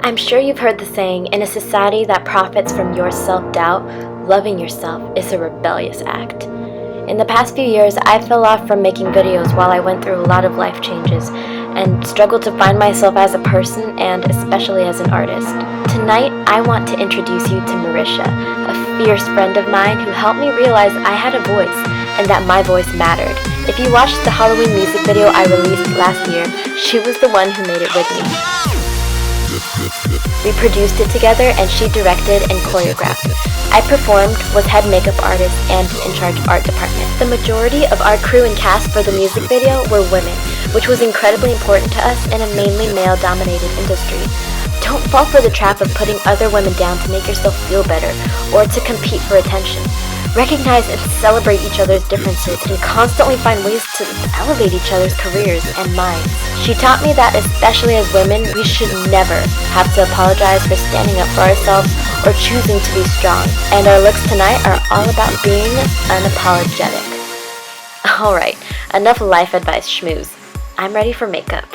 I'm sure you've heard the saying, in a society that profits from your self-doubt, loving yourself is a rebellious act. In the past few years, I fell off from making videos while I went through a lot of life changes and struggled to find myself as a person and especially as an artist. Tonight, I want to introduce you to Marisha, a fierce friend of mine who helped me realize I had a voice and that my voice mattered. If you watched the Halloween music video I released last year, she was the one who made it with me. We produced it together and she directed and choreographed. I performed, was head makeup artist, and in charge of art department. The majority of our crew and cast for the music video were women, which was incredibly important to us in a mainly male-dominated industry. Don't fall for the trap of putting other women down to make yourself feel better or to compete for attention. Recognize and celebrate each other's differences and constantly find ways to elevate each other's careers and minds. She taught me that especially as women, we should never have to apologize for standing up for ourselves or choosing to be strong. And our looks tonight are all about being unapologetic. Alright, enough life advice schmooze. I'm ready for makeup.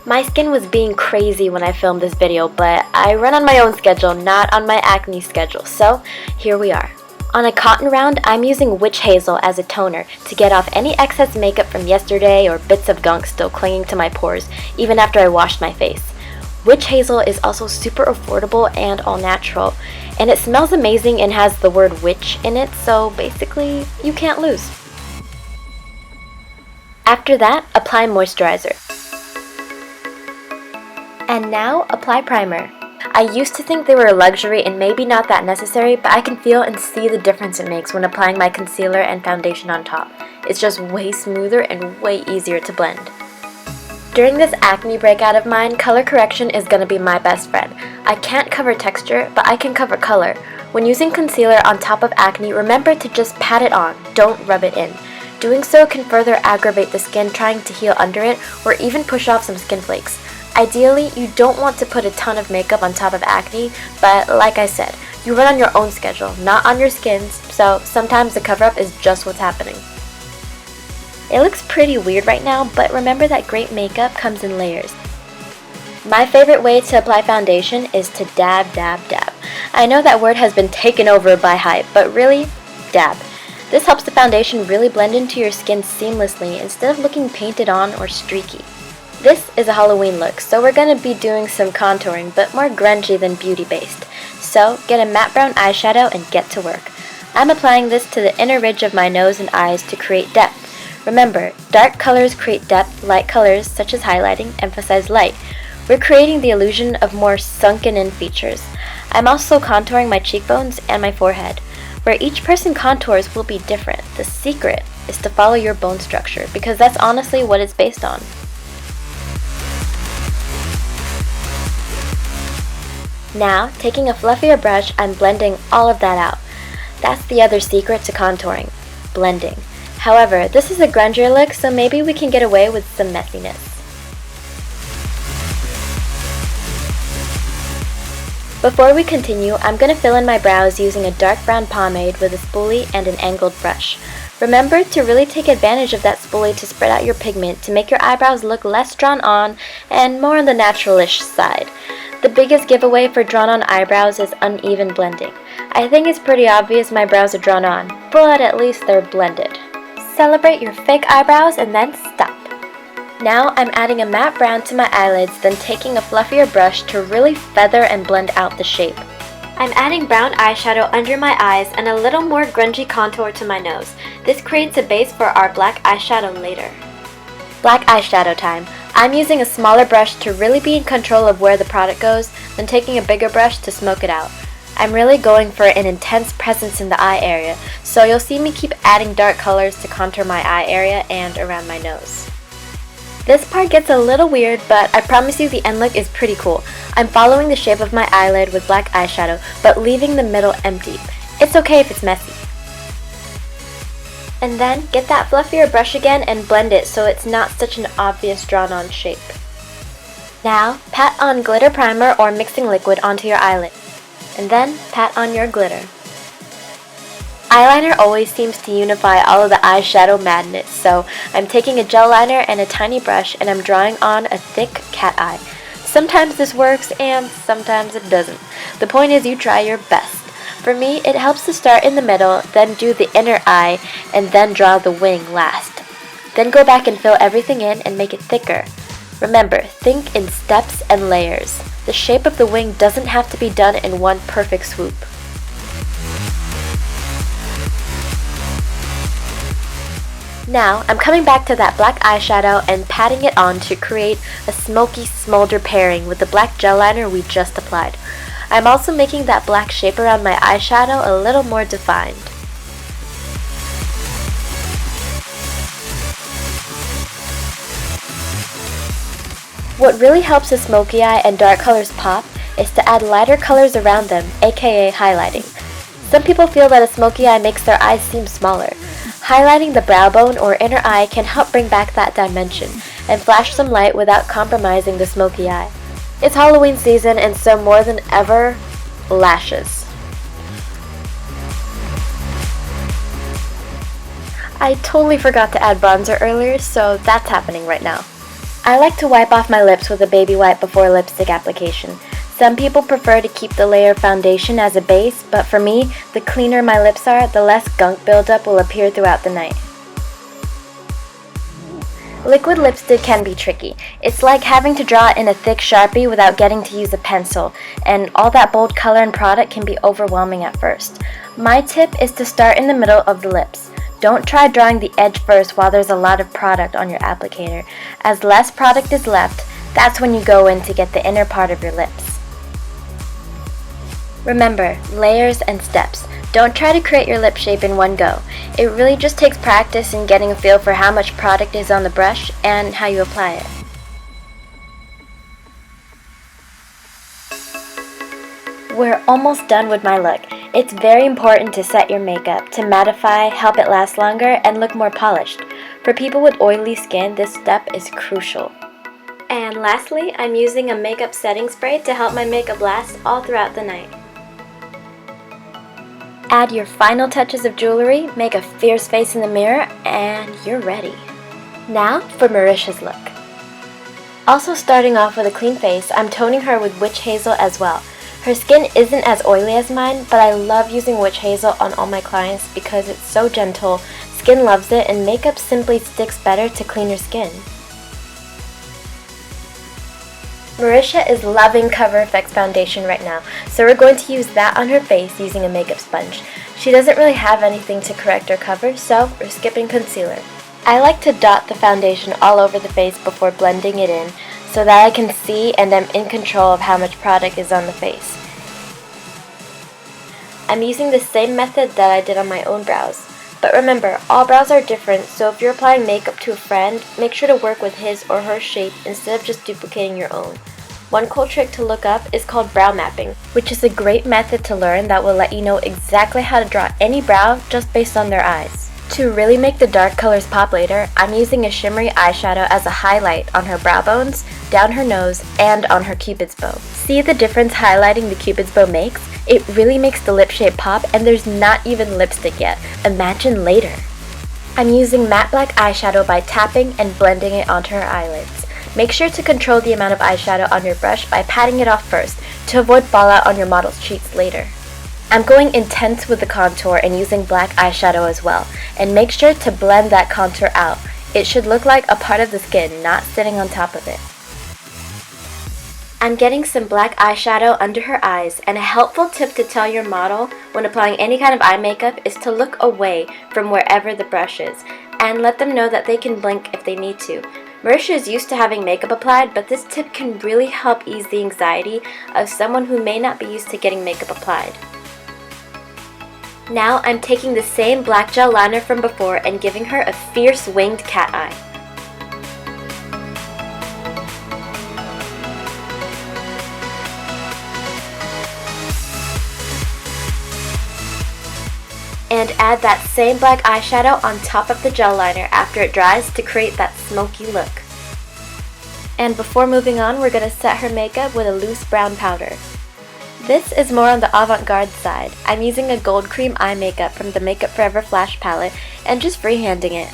My skin was being crazy when I filmed this video, but I run on my own schedule, not on my acne schedule, so here we are. On a cotton round, I'm using witch hazel as a toner to get off any excess makeup from yesterday or bits of gunk still clinging to my pores, even after I washed my face. Witch hazel is also super affordable and all natural, and it smells amazing and has the word witch in it, so basically, you can't lose. After that, apply moisturizer. And now, apply primer. I used to think they were a luxury and maybe not that necessary, but I can feel and see the difference it makes when applying my concealer and foundation on top. It's just way smoother and way easier to blend. During this acne breakout of mine, color correction is going to be my best friend. I can't cover texture, but I can cover color. When using concealer on top of acne, remember to just pat it on, don't rub it in. Doing so can further aggravate the skin trying to heal under it or even push off some skin flakes. Ideally, you don't want to put a ton of makeup on top of acne, but like I said, you run on your own schedule, not on your skin's, so sometimes the cover-up is just what's happening. It looks pretty weird right now, but remember that great makeup comes in layers. My favorite way to apply foundation is to dab, dab, dab. I know that word has been taken over by hype, but really, dab. This helps the foundation really blend into your skin seamlessly instead of looking painted on or streaky. This is a Halloween look, so we're going to be doing some contouring, but more grungy than beauty-based. So, get a matte brown eyeshadow and get to work. I'm applying this to the inner ridge of my nose and eyes to create depth. Remember, dark colors create depth, light colors, such as highlighting, emphasize light. We're creating the illusion of more sunken-in features. I'm also contouring my cheekbones and my forehead. Where each person contours will be different. The secret is to follow your bone structure, because that's honestly what it's based on. Now, taking a fluffier brush, I'm blending all of that out. That's the other secret to contouring, blending. However, this is a grungier look, so maybe we can get away with some messiness. Before we continue, I'm going to fill in my brows using a dark brown pomade with a spoolie and an angled brush. Remember to really take advantage of that spoolie to spread out your pigment to make your eyebrows look less drawn on and more on the natural-ish side. The biggest giveaway for drawn-on eyebrows is uneven blending. I think it's pretty obvious my brows are drawn on, but at least they're blended. Celebrate your fake eyebrows and then stop. Now I'm adding a matte brown to my eyelids, then taking a fluffier brush to really feather and blend out the shape. I'm adding brown eyeshadow under my eyes and a little more grungy contour to my nose. This creates a base for our black eyeshadow later. Black eyeshadow time. I'm using a smaller brush to really be in control of where the product goes, then taking a bigger brush to smoke it out. I'm really going for an intense presence in the eye area, so you'll see me keep adding dark colors to contour my eye area and around my nose. This part gets a little weird, but I promise you the end look is pretty cool. I'm following the shape of my eyelid with black eyeshadow, but leaving the middle empty. It's okay if it's messy. And then, get that fluffier brush again and blend it so it's not such an obvious drawn-on shape. Now, pat on glitter primer or mixing liquid onto your eyelid. And then, pat on your glitter. Eyeliner always seems to unify all of the eyeshadow madness, so I'm taking a gel liner and a tiny brush and I'm drawing on a thick cat eye. Sometimes this works and sometimes it doesn't. The point is you try your best. For me, it helps to start in the middle, then do the inner eye, and then draw the wing last. Then go back and fill everything in and make it thicker. Remember, think in steps and layers. The shape of the wing doesn't have to be done in one perfect swoop. Now, I'm coming back to that black eyeshadow and patting it on to create a smoky smolder pairing with the black gel liner we just applied. I'm also making that black shape around my eyeshadow a little more defined. What really helps a smoky eye and dark colors pop is to add lighter colors around them, aka highlighting. Some people feel that a smoky eye makes their eyes seem smaller. Highlighting the brow bone or inner eye can help bring back that dimension and flash some light without compromising the smoky eye. It's Halloween season, and so more than ever, lashes. I totally forgot to add bronzer earlier, so that's happening right now. I like to wipe off my lips with a baby wipe before lipstick application. Some people prefer to keep the layer of foundation as a base, but for me, the cleaner my lips are, the less gunk buildup will appear throughout the night. Liquid lipstick can be tricky. It's like having to draw in a thick Sharpie without getting to use a pencil, and all that bold color and product can be overwhelming at first. My tip is to start in the middle of the lips. Don't try drawing the edge first while there's a lot of product on your applicator. As less product is left, that's when you go in to get the inner part of your lips. Remember, layers and steps. Don't try to create your lip shape in one go. It really just takes practice in getting a feel for how much product is on the brush and how you apply it. We're almost done with my look. It's very important to set your makeup, to mattify, help it last longer, and look more polished. For people with oily skin, this step is crucial. And lastly, I'm using a makeup setting spray to help my makeup last all throughout the night. Add your final touches of jewelry, make a fierce face in the mirror, and you're ready. Now for Marisha's look. Also starting off with a clean face, I'm toning her with witch hazel as well. Her skin isn't as oily as mine, but I love using witch hazel on all my clients because it's so gentle, skin loves it, and makeup simply sticks better to cleaner skin. Marisha is loving Cover FX foundation right now, so we're going to use that on her face using a makeup sponge. She doesn't really have anything to correct or cover, so we're skipping concealer. I like to dot the foundation all over the face before blending it in so that I can see and am in control of how much product is on the face. I'm using the same method that I did on my own brows. But remember, all brows are different, so if you're applying makeup to a friend, make sure to work with his or her shape instead of just duplicating your own. One cool trick to look up is called brow mapping, which is a great method to learn that will let you know exactly how to draw any brow just based on their eyes. To really make the dark colors pop later, I'm using a shimmery eyeshadow as a highlight on her brow bones, down her nose, and on her cupid's bow. See the difference highlighting the cupid's bow makes? It really makes the lip shape pop, and there's not even lipstick yet. Imagine later. I'm using matte black eyeshadow by tapping and blending it onto her eyelids. Make sure to control the amount of eyeshadow on your brush by patting it off first to avoid fallout on your model's cheeks later. I'm going intense with the contour and using black eyeshadow as well, and make sure to blend that contour out. It should look like a part of the skin, not sitting on top of it. I'm getting some black eyeshadow under her eyes, and a helpful tip to tell your model when applying any kind of eye makeup is to look away from wherever the brush is, and let them know that they can blink if they need to. Marisha is used to having makeup applied, but this tip can really help ease the anxiety of someone who may not be used to getting makeup applied. Now I'm taking the same black gel liner from before and giving her a fierce winged cat eye. And add that same black eyeshadow on top of the gel liner after it dries to create that smoky look. And before moving on, we're going to set her makeup with a loose brown powder. This is more on the avant-garde side. I'm using a gold cream eye makeup from the Makeup Forever Flash palette and just freehanding it.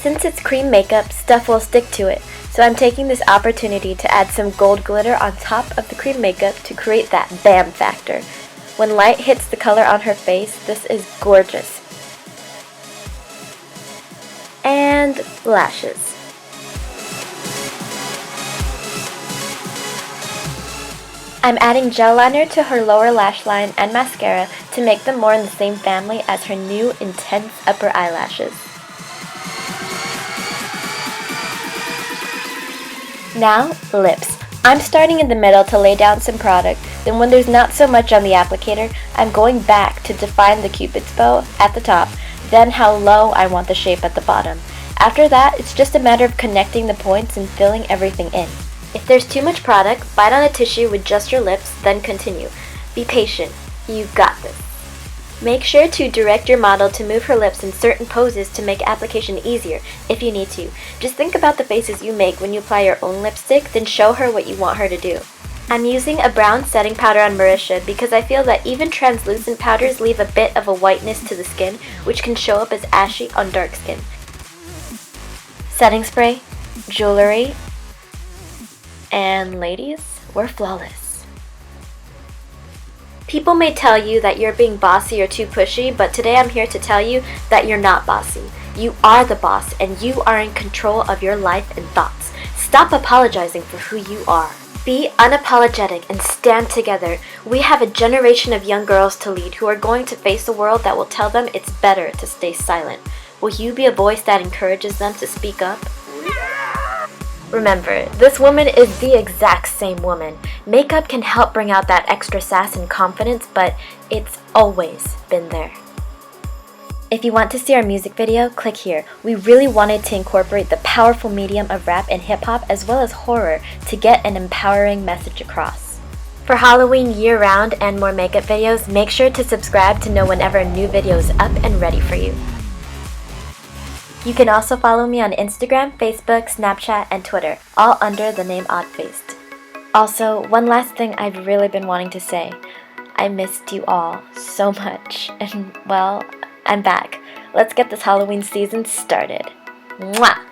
Since it's cream makeup, stuff will stick to it, So I'm taking this opportunity to add some gold glitter on top of the cream makeup to create that BAM factor. When light hits the color on her face, this is gorgeous. And lashes. I'm adding gel liner to her lower lash line and mascara to make them more in the same family as her new intense upper eyelashes. Now, lips. I'm starting in the middle to lay down some product, then when there's not so much on the applicator, I'm going back to define the cupid's bow at the top, then how low I want the shape at the bottom. After that, it's just a matter of connecting the points and filling everything in. If there's too much product, bite on a tissue with just your lips, then continue. Be patient. You got this. Make sure to direct your model to move her lips in certain poses to make application easier, if you need to. Just think about the faces you make when you apply your own lipstick, then show her what you want her to do. I'm using a brown setting powder on Marisha because I feel that even translucent powders leave a bit of a whiteness to the skin, which can show up as ashy on dark skin. Setting spray, jewelry, and ladies, we're flawless. People may tell you that you're being bossy or too pushy, but today I'm here to tell you that you're not bossy. You are the boss, and you are in control of your life and thoughts. Stop apologizing for who you are. Be unapologetic and stand together. We have a generation of young girls to lead who are going to face a world that will tell them it's better to stay silent. Will you be a voice that encourages them to speak up? Remember, this woman is the exact same woman. Makeup can help bring out that extra sass and confidence, but it's always been there. If you want to see our music video, click here. We really wanted to incorporate the powerful medium of rap and hip-hop as well as horror to get an empowering message across. For Halloween year-round and more makeup videos, make sure to subscribe to know whenever a new video is up and ready for you. You can also follow me on Instagram, Facebook, Snapchat, and Twitter, all under the name AUDFACED. Also, one last thing I've really been wanting to say. I missed you all so much, and well, I'm back. Let's get this Halloween season started. Mwah!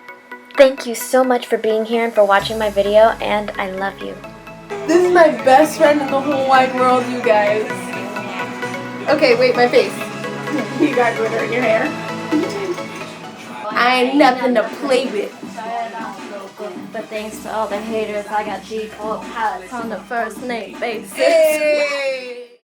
Thank you so much for being here and for watching my video, and I love you. This is my best friend in the whole wide world, you guys. Okay, wait, my face. You got glitter in your hair. I ain't nothing to play with. But thanks to all the haters, I got G4 palettes on the first name basis. Hey!